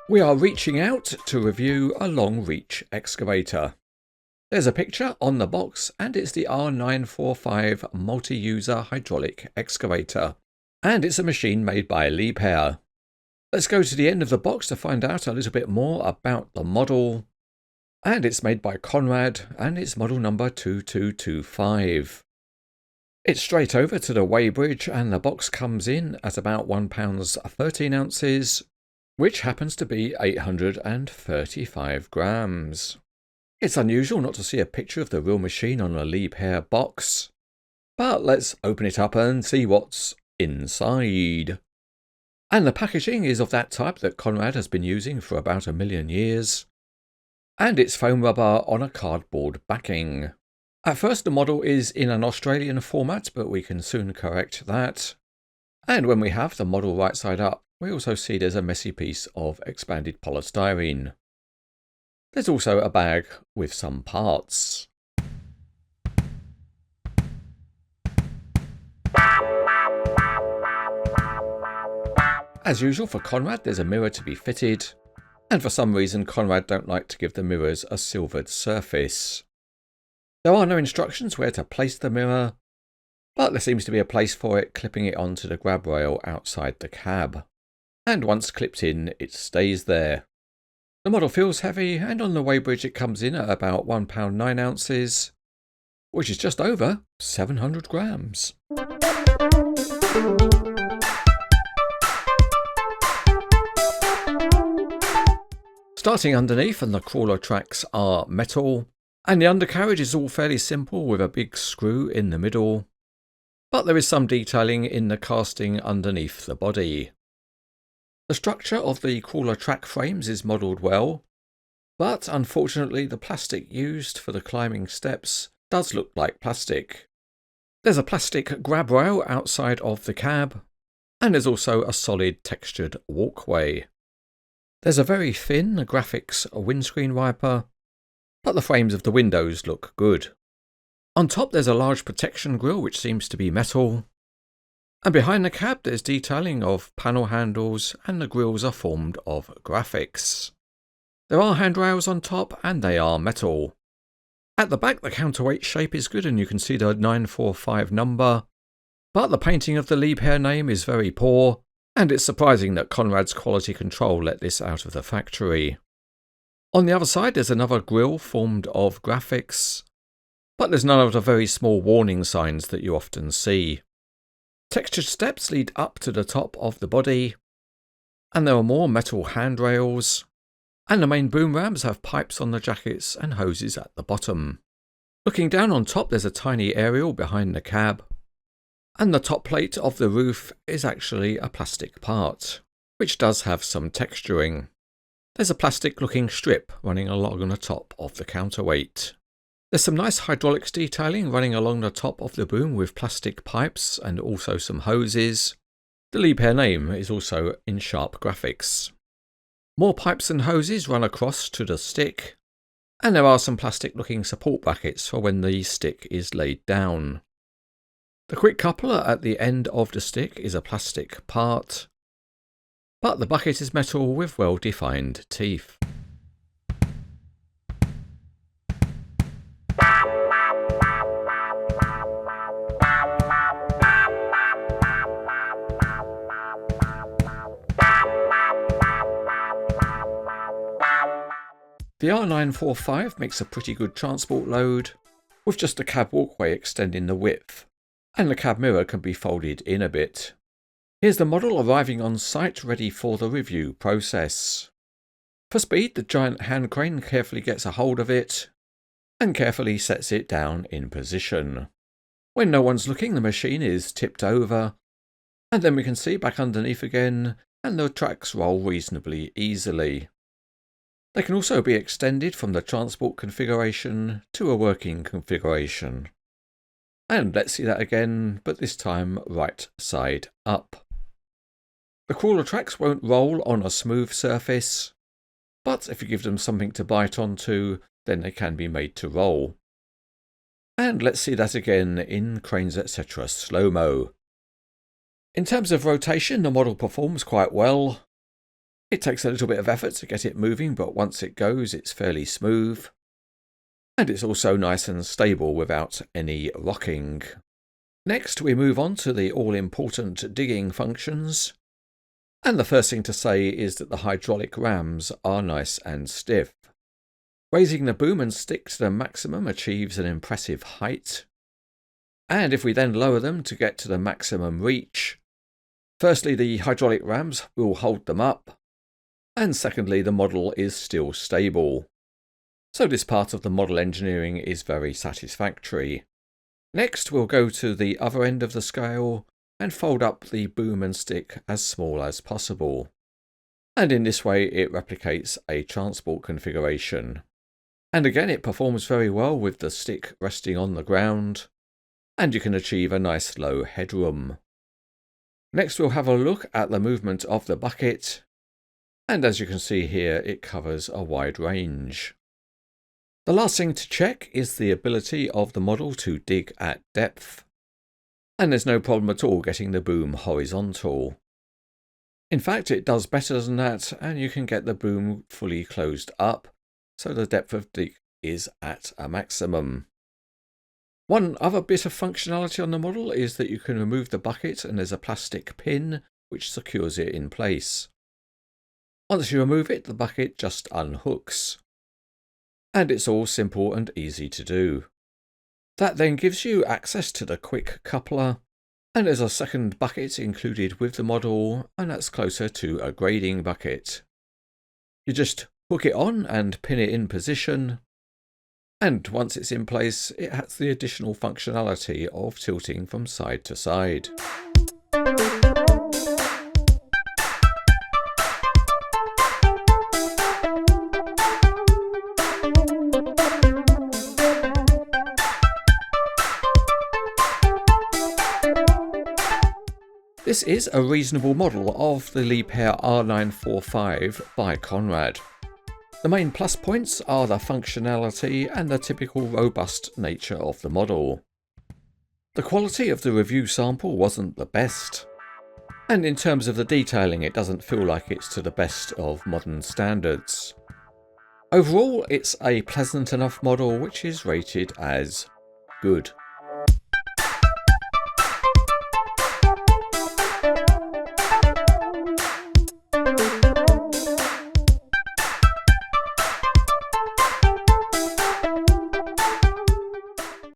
We are reaching out to review a long reach excavator. There's a picture on the box and it's the R945 multi-user hydraulic excavator. And it's a machine made by Liebherr. Let's go to the end of the box to find out a little bit more about the model. And it's made by Conrad and it's model number 2225. It's straight over to the weighbridge and the box comes in at about £1 13 ounces, which happens to be 835 grams. It's unusual not to see a picture of the real machine on a Liebherr box, but let's open it up and see what's inside. And the packaging is of that type that Conrad has been using for about 1,000,000 years, and it's foam rubber on a cardboard backing. At first the model is in an Australian format, but we can soon correct that. And when we have the model right side up, we also see there's a messy piece of expanded polystyrene. There's also a bag with some parts. As usual for Conrad, there's a mirror to be fitted, and for some reason Conrad don't like to give the mirrors a silvered surface. There are no instructions where to place the mirror, but there seems to be a place for it, clipping it onto the grab rail outside the cab. And once clipped in, it stays there. The model feels heavy, and on the weighbridge it comes in at about £1 9 ounces, which is just over 700 grams. Starting underneath, and the crawler tracks are metal, and the undercarriage is all fairly simple with a big screw in the middle, but there is some detailing in the casting underneath the body. The structure of the crawler track frames is modelled well, but unfortunately the plastic used for the climbing steps does look like plastic. There's a plastic grab rail outside of the cab, and there's also a solid textured walkway. There's a very thin graphics windscreen wiper, but the frames of the windows look good. On top there's a large protection grille which seems to be metal, and behind the cab there's detailing of panel handles and the grilles are formed of graphics. There are handrails on top and they are metal. At the back the counterweight shape is good and you can see the 945 number, but the painting of the Liebherr name is very poor, and it's surprising that Conrad's quality control let this out of the factory. On the other side there's another grille formed of graphics, but there's none of the very small warning signs that you often see. Textured steps lead up to the top of the body, and there are more metal handrails, and the main boom rams have pipes on the jackets and hoses at the bottom. Looking down on top there's a tiny aerial behind the cab, and the top plate of the roof is actually a plastic part, which does have some texturing. There's a plastic looking strip running along the top of the counterweight. There's some nice hydraulics detailing running along the top of the boom with plastic pipes and also some hoses. The Liebherr name is also in sharp graphics. More pipes and hoses run across to the stick, and there are some plastic looking support brackets for when the stick is laid down. The quick coupler at the end of the stick is a plastic part, but the bucket is metal with well-defined teeth. The R945 makes a pretty good transport load, with just a cab walkway extending the width, and the cab mirror can be folded in a bit. Here's the model arriving on site ready for the review process. For speed, the giant hand crane carefully gets a hold of it, and carefully sets it down in position. When no one's looking, the machine is tipped over, and then we can see back underneath again, and the tracks roll reasonably easily. They can also be extended from the transport configuration to a working configuration. And let's see that again, but this time right side up. The crawler tracks won't roll on a smooth surface, but if you give them something to bite onto, then they can be made to roll. And let's see that again in Cranes etc. slow-mo. In terms of rotation, the model performs quite well. It takes a little bit of effort to get it moving, but once it goes, it's fairly smooth. And it's also nice and stable without any rocking. Next, we move on to the all-important digging functions. And the first thing to say is that the hydraulic rams are nice and stiff. Raising the boom and stick to the maximum achieves an impressive height. And if we then lower them to get to the maximum reach, firstly, the hydraulic rams will hold them up, and secondly, the model is still stable. So this part of the model engineering is very satisfactory. Next, we'll go to the other end of the scale and fold up the boom and stick as small as possible. And in this way, it replicates a transport configuration. And again, it performs very well with the stick resting on the ground, and you can achieve a nice low headroom. Next, we'll have a look at the movement of the bucket. And as you can see here, it covers a wide range. The last thing to check is the ability of the model to dig at depth. And there's no problem at all getting the boom horizontal. In fact, it does better than that, and you can get the boom fully closed up, so the depth of dig is at a maximum. One other bit of functionality on the model is that you can remove the bucket and there's a plastic pin which secures it in place. Once you remove it, the bucket just unhooks. And it's all simple and easy to do. That then gives you access to the quick coupler, and there's a second bucket included with the model, and that's closer to a grading bucket. You just hook it on and pin it in position, and once it's in place, it has the additional functionality of tilting from side to side. This is a reasonable model of the Liebherr R945 by Conrad. The main plus points are the functionality and the typical robust nature of the model. The quality of the review sample wasn't the best, and in terms of the detailing it doesn't feel like it's to the best of modern standards. Overall, it's a pleasant enough model which is rated as good.